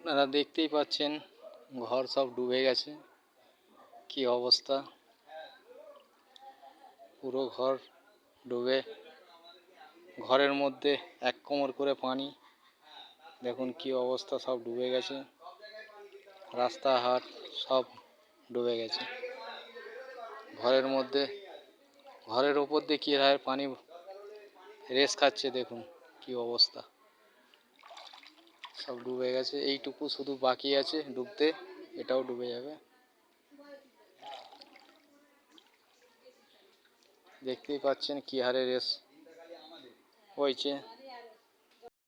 আপনারা দেখতেই পাচ্ছেন ঘর সব ডুবে গেছে, কি অবস্থা। পুরো ঘর ডুবে, ঘরের মধ্যে 1 কোমর করে পানি। দেখুন কি অবস্থা, সব ডুবে গেছে, রাস্তাঘাট সব ডুবে গেছে। ঘরের মধ্যে, ঘরের ওপর দিয়ে কি হারে পানি রেস খাচ্ছে, দেখুন কি অবস্থা, সব ডুবে গেছে। এইটুকু শুধু বাকি আছে ডুবতে, এটাও ডুবে যাবে। দেখতেই পাচ্ছেন কি হারে রেস হয়েছে।